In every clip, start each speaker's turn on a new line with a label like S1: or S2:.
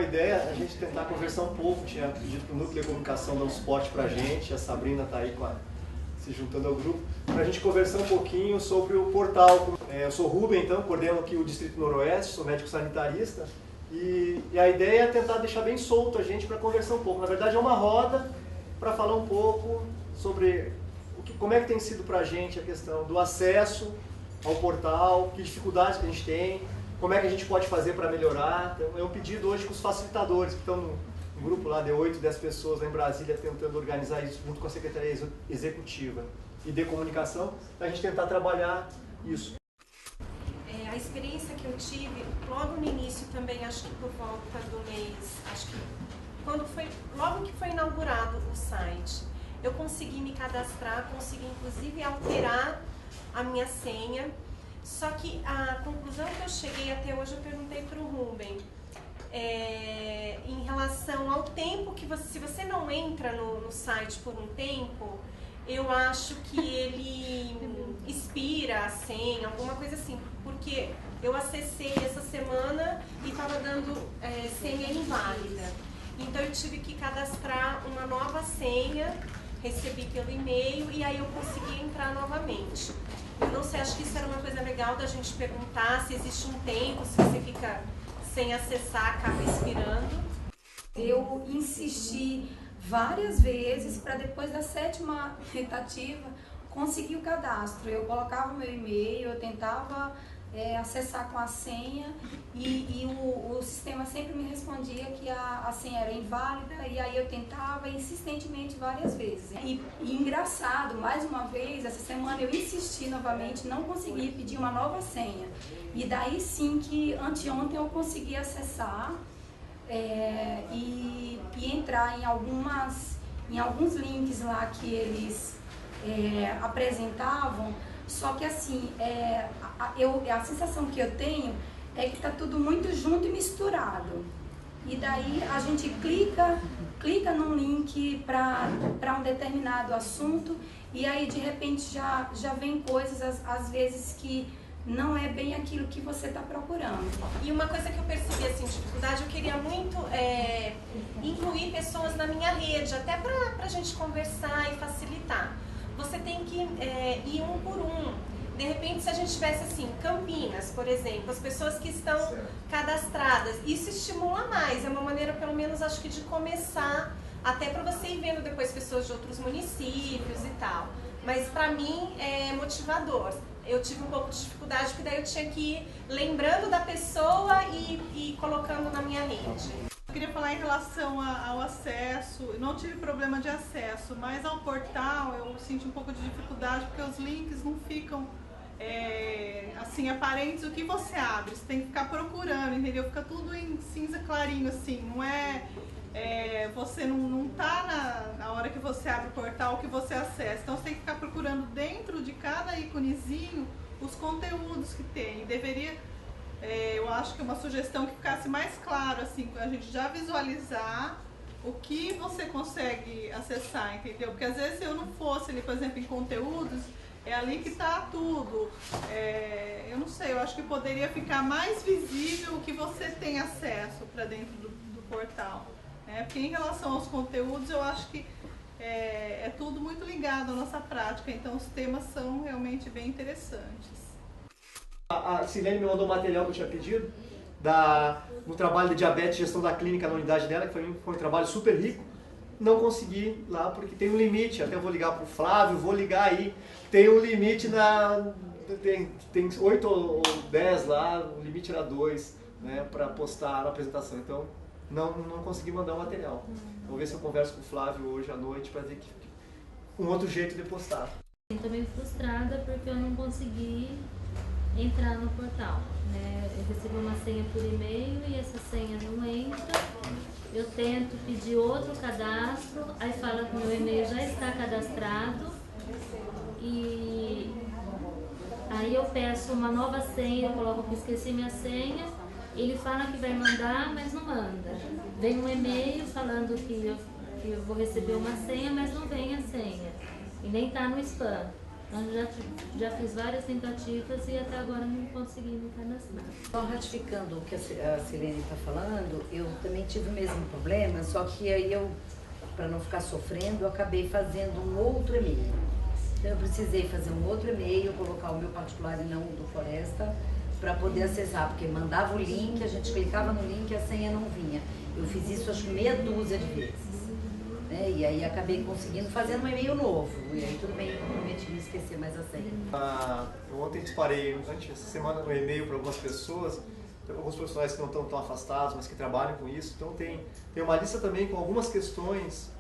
S1: ideia a gente tentar conversar um pouco, tinha pedido para o Núcleo de Comunicação dar um suporte para a gente, a Sabrina está aí se juntando ao grupo, para a gente conversar um pouquinho sobre o portal. Eu sou Rubem, então, coordeno aqui o Distrito Noroeste, sou médico sanitarista, e a ideia é tentar deixar bem solto a gente para conversar um pouco. Na verdade é uma roda para falar um pouco sobre como é que tem sido para a gente a questão do acesso ao portal, que dificuldades que a gente tem, como é que a gente pode fazer para melhorar. Então, é um pedido hoje com os facilitadores, que estão no grupo lá de 8, 10 pessoas lá em Brasília, tentando organizar isso junto com a Secretaria Executiva e de Comunicação, para a gente tentar trabalhar isso.
S2: A experiência que eu tive, logo no início também, acho que por volta do mês, acho que logo que foi inaugurado o site, eu consegui me cadastrar, consegui inclusive alterar a minha senha. Só que a conclusão que eu cheguei até hoje, eu perguntei para o Rubem, em relação ao tempo que se você não entra no site por um tempo, eu acho que ele expira a senha, alguma coisa assim, porque eu acessei essa semana e estava dando senha inválida. Então eu tive que cadastrar uma nova senha, recebi pelo e-mail e aí eu consegui entrar novamente. Eu não sei, acho que isso era uma coisa legal da gente perguntar se existe um tempo, se você fica sem acessar, acaba expirando.
S3: Eu insisti várias vezes para depois da 7ª tentativa conseguir o cadastro. Eu colocava o meu e-mail, eu tentava acessar com a senha e o sistema sempre me respondia que a senha era inválida, e aí eu tentava insistentemente várias vezes. E engraçado, mais uma vez, essa semana eu insisti novamente, não consegui pedir uma nova senha. E daí sim que anteontem eu consegui acessar e entrar em alguns links lá que eles apresentavam. Só que assim, a sensação que eu tenho é que está tudo muito junto e misturado. E daí a gente clica num link para um determinado assunto e aí de repente já vem coisas às vezes que não é bem aquilo que você está procurando.
S2: E uma coisa que eu percebi assim, dificuldade, eu queria muito incluir pessoas na minha rede, até para a gente conversar e facilitar. Você tem que ir um por um. De repente, se a gente tivesse assim, Campinas, por exemplo, as pessoas que estão cadastradas, isso estimula mais. É uma maneira, pelo menos, acho que de começar, até para você ir vendo depois pessoas de outros municípios e tal. Mas para mim é motivador. Eu tive um pouco de dificuldade, porque daí eu tinha que ir lembrando da pessoa e colocando na minha rede.
S4: Eu queria falar em relação ao acesso. Eu não tive problema de acesso, mas ao portal eu senti um pouco de dificuldade porque os links não ficam assim aparentes o que você abre. Você tem que ficar procurando, entendeu? Fica tudo em cinza clarinho assim, não você não tá na hora que você abre o portal que você acessa. Então você tem que ficar procurando dentro de cada íconezinho os conteúdos que tem. E deveria, eu acho que uma sugestão que ficasse mais claro, assim, a gente já visualizar o que você consegue acessar, entendeu? Porque às vezes se eu não fosse ali, por exemplo, em conteúdos, é ali que está tudo. Eu não sei, eu acho que poderia ficar mais visível o que você tem acesso para dentro do portal. Porque em relação aos conteúdos, eu acho que é tudo muito ligado à nossa prática, então os temas são realmente bem interessantes.
S1: A Silene me mandou o material que eu tinha pedido, no trabalho de diabetes e gestão da clínica na unidade dela, que foi um trabalho super rico. Não consegui lá porque tem um limite, até vou ligar para o Flávio, vou ligar aí, tem um limite tem 8 ou 10 lá, o limite era 2, né, para postar na apresentação, então não consegui mandar o material. Vou ver se eu converso com o Flávio hoje à noite para ver que um outro jeito de postar.
S5: Estou meio frustrada porque eu não consegui entrar no portal, né? Eu recebi uma senha por e-mail e essa senha não entra. Eu tento pedir outro cadastro, aí fala que meu e-mail já está cadastrado e aí eu peço uma nova senha, eu coloco que esqueci minha senha, ele fala que vai mandar, mas não manda. Vem um e-mail falando que eu vou receber uma senha, mas não vem a senha e nem está no spam. Então já fiz várias tentativas e até agora não consegui me cadastrar.
S6: Só ratificando o que a Silene está falando, eu também tive o mesmo problema, só que aí eu, para não ficar sofrendo, eu acabei fazendo um outro e-mail. Então eu precisei fazer um outro e-mail, colocar o meu particular e não o do Floresta, para poder acessar, porque mandava o link, a gente clicava no link e a senha não vinha. Eu fiz isso acho que meia dúzia de vezes. Né? E aí acabei conseguindo fazer um e-mail novo. E aí tudo bem, eu prometi não esquecer mais a senha.
S1: Eu ontem disparei, durante essa semana, um e-mail para algumas pessoas, alguns profissionais que não estão tão afastados, mas que trabalham com isso. Então tem uma lista também com algumas questões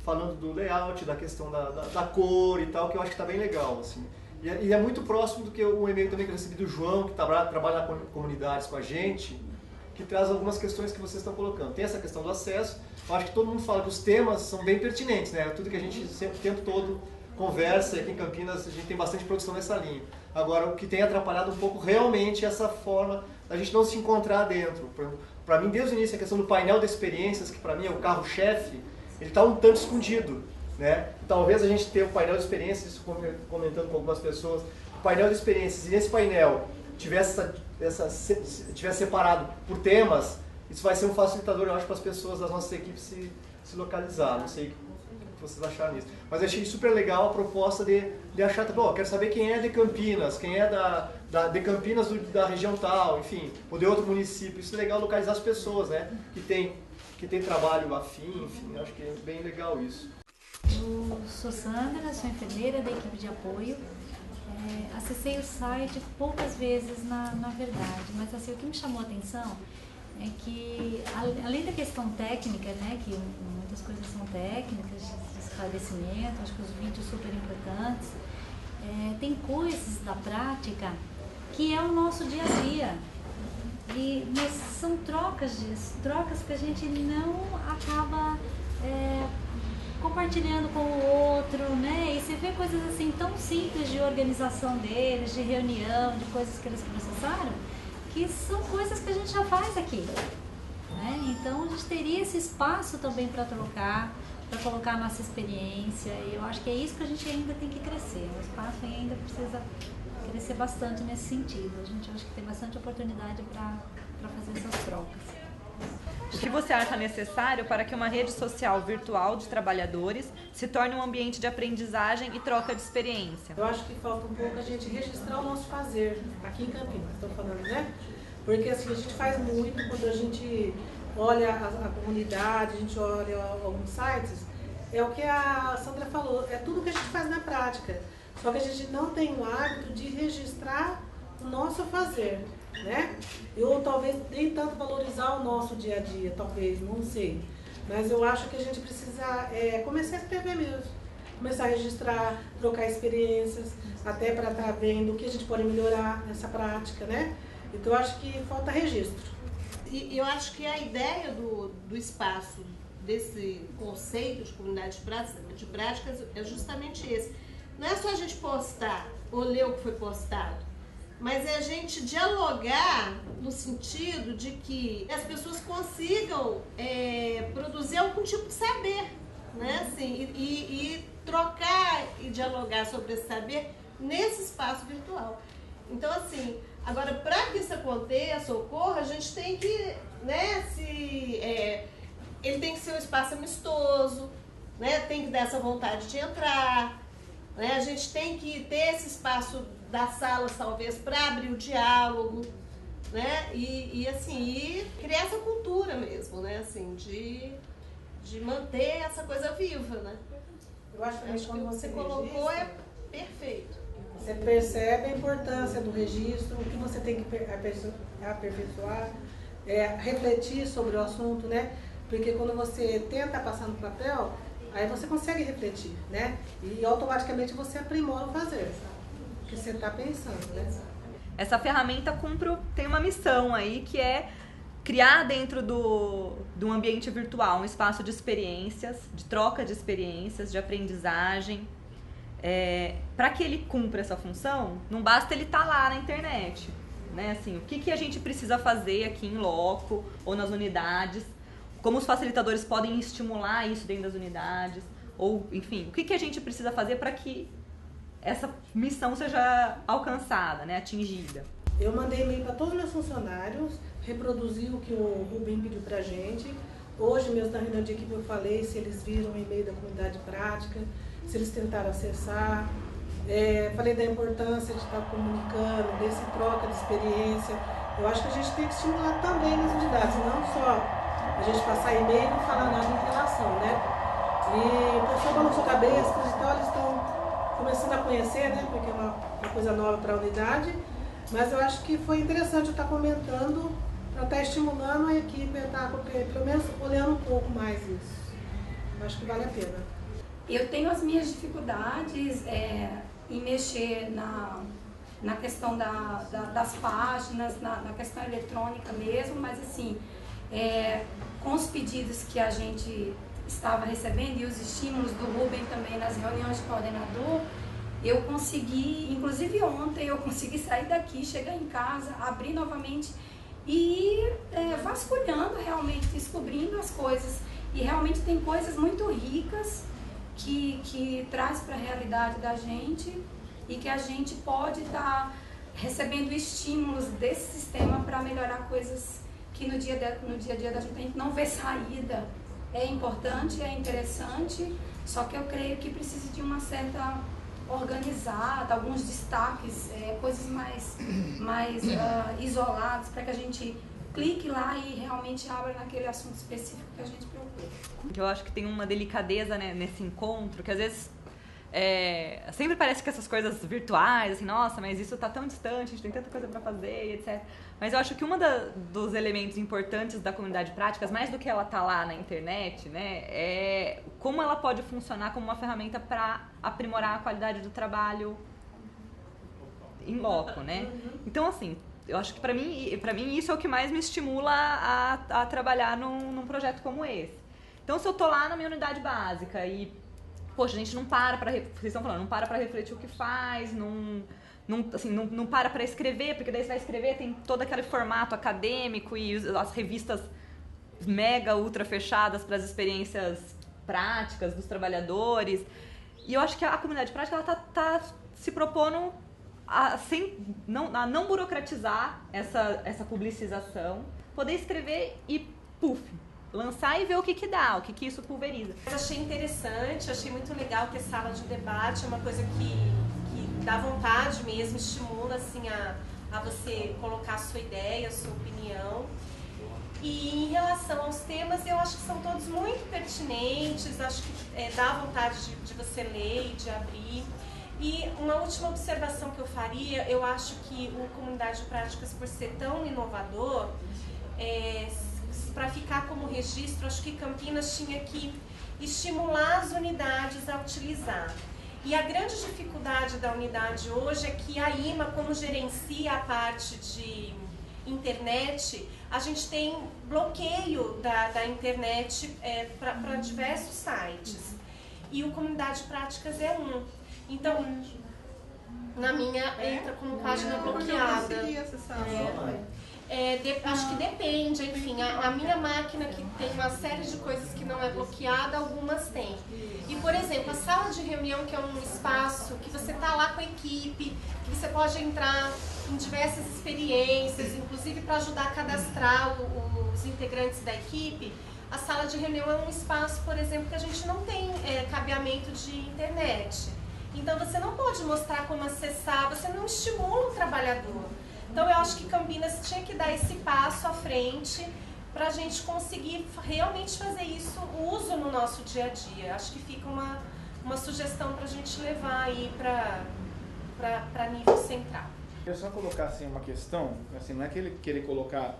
S1: falando do layout, da questão da cor e tal, que eu acho que está bem legal. Assim. E é muito próximo do que um e-mail também que eu recebi do João, que trabalha na comunidades com a gente, que traz algumas questões que vocês estão colocando. Tem essa questão do acesso. Eu acho que todo mundo fala que os temas são bem pertinentes, né? Tudo que a gente sempre, o tempo todo conversa, e aqui em Campinas a gente tem bastante produção nessa linha. Agora, o que tem atrapalhado um pouco realmente é essa forma da gente não se encontrar dentro. Para mim, desde o início, a questão do painel de experiências, que para mim é o carro-chefe, ele está um tanto escondido, né? Talvez a gente tenha o painel de experiências, isso comentando com algumas pessoas, o painel de experiências, e nesse painel tivesse separado por temas, isso vai ser um facilitador, eu acho, para as pessoas das nossas equipes se localizar. Não sei o que vocês acharam nisso. Mas eu achei super legal a proposta de achar, bom, quero saber quem é de Campinas, quem é de Campinas da região tal, enfim, ou de outro município. Isso é legal localizar as pessoas, né? Que tem trabalho afim, enfim, eu acho que é bem legal isso.
S7: Eu sou Sandra, sou enfermeira da equipe de apoio. Acessei o site poucas vezes, na verdade, mas assim, o que me chamou a atenção é que, além da questão técnica, né, que muitas coisas são técnicas, de esclarecimento, acho que os vídeos super importantes, tem coisas da prática que é o nosso dia a dia. Mas são trocas que a gente não acaba compartilhando com o outro, né? E você vê coisas assim tão simples de organização deles, de reunião, de coisas que eles processaram, que são coisas que a gente já faz aqui, né? Então a gente teria esse espaço também para trocar, para colocar a nossa experiência, e eu acho que é isso que a gente ainda tem que crescer. O espaço ainda precisa crescer bastante nesse sentido. A gente acha que tem bastante oportunidade para fazer essas trocas.
S8: O que você acha necessário para que uma rede social virtual de trabalhadores se torne um ambiente de aprendizagem e troca de experiência?
S9: Eu acho que falta um pouco a gente registrar o nosso fazer aqui em Campinas, estou falando, né? Porque assim, a gente faz muito quando a gente olha a comunidade, a gente olha alguns sites, é o que a Sandra falou, é tudo que a gente faz na prática. Só que a gente não tem o hábito de registrar o nosso fazer, né? Eu talvez nem tanto valorizar o nosso dia a dia, talvez, não sei. Mas eu acho que a gente precisa começar a escrever mesmo. Começar a registrar, trocar experiências, até para estar vendo o que a gente pode melhorar nessa prática, né? Então eu acho que falta registro.
S2: E eu acho que a ideia do espaço, desse conceito de comunidade de práticas, é justamente esse. Não é só a gente postar ou ler o que foi postado, mas é a gente dialogar no sentido de que as pessoas consigam produzir algum tipo de saber, né? Assim, e trocar e dialogar sobre esse saber nesse espaço virtual. Então, assim, agora, para que isso aconteça, ocorra, a gente tem que, né, ele tem que ser um espaço amistoso, né? Tem que dar essa vontade de entrar, né? A gente tem que ter esse espaço das salas, talvez, para abrir o diálogo, né? E criar essa cultura mesmo, né? Assim, de manter essa coisa viva, né?
S9: Eu acho que quando você
S2: colocou é perfeito.
S9: Você percebe a importância do registro, o que você tem que aperfeiçoar, refletir sobre o assunto, né? Porque quando você tenta passar no papel, aí você consegue refletir, né? E automaticamente você aprimora o fazer, o que você está pensando, né?
S8: Essa ferramenta tem uma missão aí, que é criar dentro do ambiente virtual um espaço de experiências, de troca de experiências, de aprendizagem. Para que ele cumpra essa função, não basta ele estar lá na internet, né? Assim, o que a gente precisa fazer aqui em loco ou nas unidades, como os facilitadores podem estimular isso dentro das unidades, ou enfim, o que a gente precisa fazer para que essa missão seja alcançada, né, atingida.
S9: Eu mandei e-mail para todos os meus funcionários, reproduzi o que o Rubem pediu para a gente. Hoje mesmo na reunião de equipe eu falei se eles viram o e-mail da comunidade prática, se eles tentaram acessar. Falei da importância de estar comunicando, desse troca de experiência. Eu acho que a gente tem que estimular também nas unidades, não só a gente passar e-mail e não falar nada em relação, né? E o pessoal balançou a cabeça, então eles estão começando a conhecer, né? Porque é uma coisa nova para a unidade. Mas eu acho que foi interessante eu estar comentando para estar estimulando a equipe a estar, pelo menos, olhando um pouco mais isso. Eu acho que vale a pena.
S3: Eu tenho as minhas dificuldades em mexer na questão das páginas, na questão eletrônica mesmo, mas assim, com os pedidos que a gente estava recebendo e os estímulos do Rubem também nas reuniões de coordenador, eu consegui, inclusive ontem, eu consegui sair daqui, chegar em casa, abrir novamente e ir vasculhando realmente, descobrindo as coisas. E realmente tem coisas muito ricas que traz para a realidade da gente e que a gente pode estar recebendo estímulos desse sistema para melhorar coisas que no dia a dia da gente não vê saída. É importante, é interessante, só que eu creio que precisa de uma certa organizada, alguns destaques, coisas mais isoladas, para que a gente clique lá e realmente abra naquele assunto específico que a gente procura.
S8: Eu acho que tem uma delicadeza, né, nesse encontro, que às vezes sempre parece que essas coisas virtuais, assim, nossa, mas isso tá tão distante, a gente tem tanta coisa para fazer, etc. Mas eu acho que dos elementos importantes da comunidade práticas, mais do que ela tá lá na internet, né, é como ela pode funcionar como uma ferramenta para aprimorar a qualidade do trabalho em loco, né? Então, assim, eu acho que para mim isso é o que mais me estimula a trabalhar num projeto como esse. Então, se eu tô lá na minha unidade básica e, poxa, a gente não para vocês estão falando, não para refletir o que faz, não para escrever, porque daí você vai escrever, tem todo aquele formato acadêmico e as revistas mega, ultra fechadas para as experiências práticas dos trabalhadores. E eu acho que a comunidade prática ela tá se propondo a não burocratizar essa publicização, poder escrever e, lançar e ver o que dá, o que isso pulveriza.
S2: Eu achei interessante, achei muito legal ter sala de debate, é uma coisa que dá vontade mesmo, estimula assim, a você colocar a sua ideia, a sua opinião. E em relação aos temas, eu acho que são todos muito pertinentes, acho que dá vontade de você ler e de abrir. E uma última observação que eu faria, eu acho que o Comunidade de Práticas, por ser tão inovador, para ficar como registro, acho que Campinas tinha que estimular as unidades a utilizar. E a grande dificuldade da unidade hoje é que a IMA, como gerencia a parte de internet, a gente tem bloqueio da internet para diversos sites. E o Comunidade de Práticas é um. Então, na minha entra como página bloqueada. Acho que depende, enfim, a minha máquina que tem uma série de coisas que não é bloqueada, algumas tem. E, por exemplo, a sala de reunião, que é um espaço que você está lá com a equipe, que você pode entrar em diversas experiências, inclusive para ajudar a cadastrar os integrantes da equipe. A sala de reunião é um espaço, por exemplo, que a gente não tem cabeamento de internet. Então você não pode mostrar como acessar, você não estimula o trabalhador. Então eu acho que Campinas tinha que dar esse passo à frente para a gente conseguir realmente fazer isso, o uso no nosso dia a dia. Acho que fica uma sugestão para a gente levar aí para nível central.
S10: Eu só colocar assim uma questão, assim, não é que ele querer colocar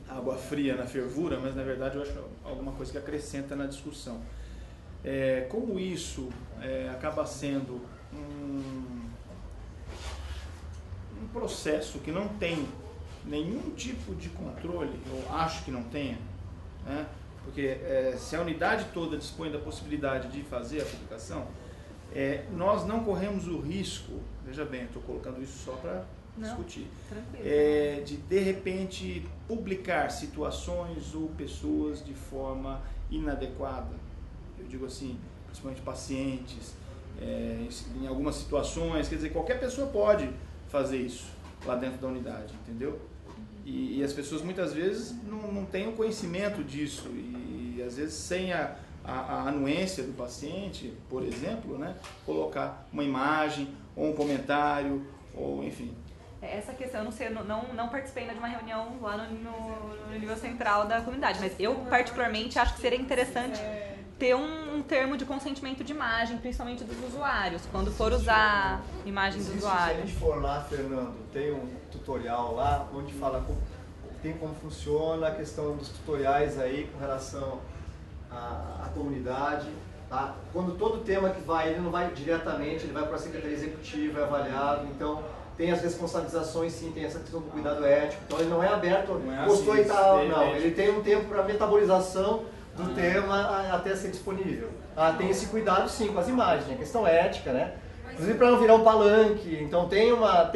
S10: água fria na fervura, mas na verdade eu acho alguma coisa que acrescenta na discussão. Como isso acaba sendo um processo que não tem nenhum tipo de controle, eu acho que não tenha, né? Porque se a unidade toda dispõe da possibilidade de fazer a publicação, nós não corremos o risco, veja bem, estou colocando isso só para discutir, de repente publicar situações ou pessoas de forma inadequada. Eu digo assim, principalmente pacientes, em algumas situações, quer dizer, qualquer pessoa pode fazer isso lá dentro da unidade, entendeu? E as pessoas muitas vezes não têm o conhecimento disso e às vezes sem a anuência do paciente, por exemplo, né, colocar uma imagem ou um comentário, ou enfim.
S8: Essa questão, eu não sei, eu não participei ainda de uma reunião lá no nível central da comunidade, mas eu particularmente acho que seria interessante ter um termo de consentimento de imagem, principalmente dos usuários, quando for usar imagem do usuário.
S1: Se a gente for lá, Fernando, tem um tutorial lá onde fala tem como funciona a questão dos tutoriais aí com relação à comunidade. Tá? Quando todo tema que vai, ele não vai diretamente, ele vai para a Secretaria Executiva, é avaliado, então tem as responsabilizações, sim, tem essa questão do cuidado ético, então ele não é aberto, postou e tal, não, ele tem um tempo para metabolização do tema até ser disponível. Tem esse cuidado, sim, com as imagens, a questão ética, né? Inclusive para não virar um palanque, então tem uma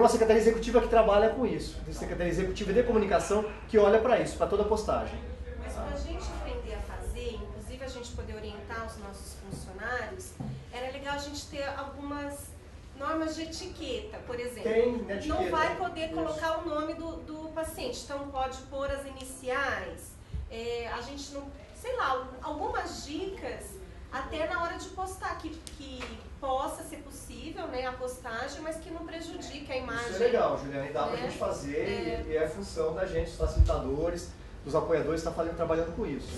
S1: Secretaria Executiva que trabalha com isso, tem Secretaria Executiva de Comunicação que olha para isso, para toda postagem.
S2: Mas para a gente aprender a fazer, inclusive a gente poder orientar os nossos funcionários, era legal a gente ter algumas normas de etiqueta, por exemplo. Não vai poder colocar o nome do paciente, então pode pôr as iniciais, a gente não, sei lá, algumas dicas até na hora de postar, que possa ser possível, né, a postagem, mas que não prejudique a imagem.
S1: Isso é legal, Juliana, e dá pra gente fazer, e é função da gente, dos facilitadores, dos apoiadores, está trabalhando com isso.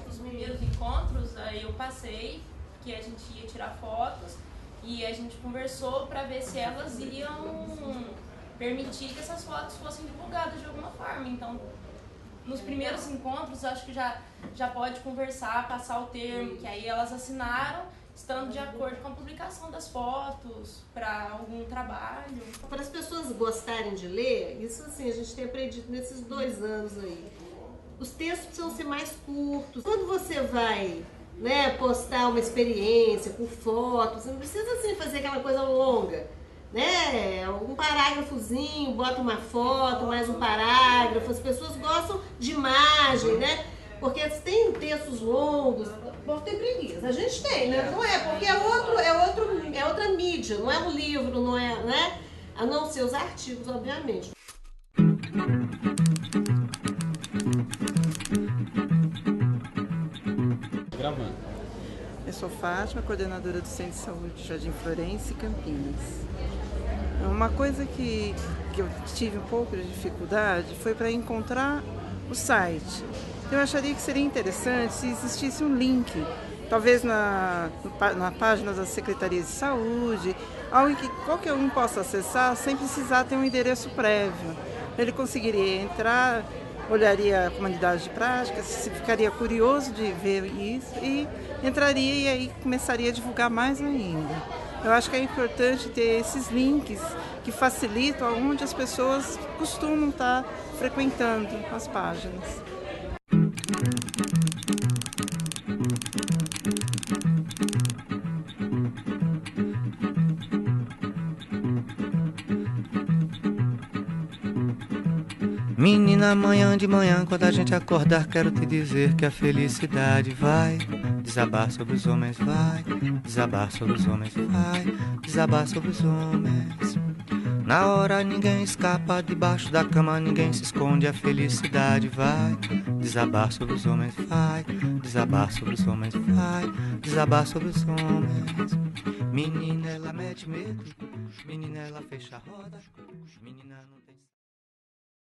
S11: Nos primeiros encontros, aí eu passei, que a gente ia tirar fotos, e a gente conversou para ver se elas iriam permitir que essas fotos fossem divulgadas de alguma forma. Então, nos primeiros encontros, acho que já pode conversar, passar o termo, que aí elas assinaram, estando de acordo com a publicação das fotos para algum trabalho.
S12: Para as pessoas gostarem de ler, isso assim, a gente tem aprendido nesses 2 anos aí. Os textos precisam ser mais curtos. Quando você vai, né, postar uma experiência com fotos, você não precisa assim, fazer aquela coisa longa. Né? Um parágrafozinho, bota uma foto, mais um parágrafo. As pessoas gostam de imagem, né? Porque tem textos longos, bom, tem preguiça. A gente tem, né? Não é, porque é outra mídia, não é um livro, não é, né? A não ser os artigos, obviamente.
S13: Gravando.
S14: Eu sou Fátima, coordenadora do Centro de Saúde Jardim Florense, Campinas. Uma coisa que eu tive um pouco de dificuldade foi para encontrar o site. Eu acharia que seria interessante se existisse um link, talvez na página da Secretaria de Saúde, algo que qualquer um possa acessar sem precisar ter um endereço prévio. Ele conseguiria entrar, olharia a comunidade de práticas, se ficaria curioso de ver isso e entraria e aí começaria a divulgar mais ainda. Eu acho que é importante ter esses links que facilitam onde as pessoas costumam estar frequentando as páginas.
S15: Menina, amanhã de manhã, quando a gente acordar, quero te dizer que a felicidade vai desabar sobre os homens, vai desabar sobre os homens, vai desabar sobre os homens. Na hora ninguém escapa, debaixo da cama ninguém se esconde, a felicidade vai desabar sobre os homens, vai desabar sobre os homens, vai desabar sobre os homens. Menina, ela mete medo, menina, ela fecha a roda, menina não tem...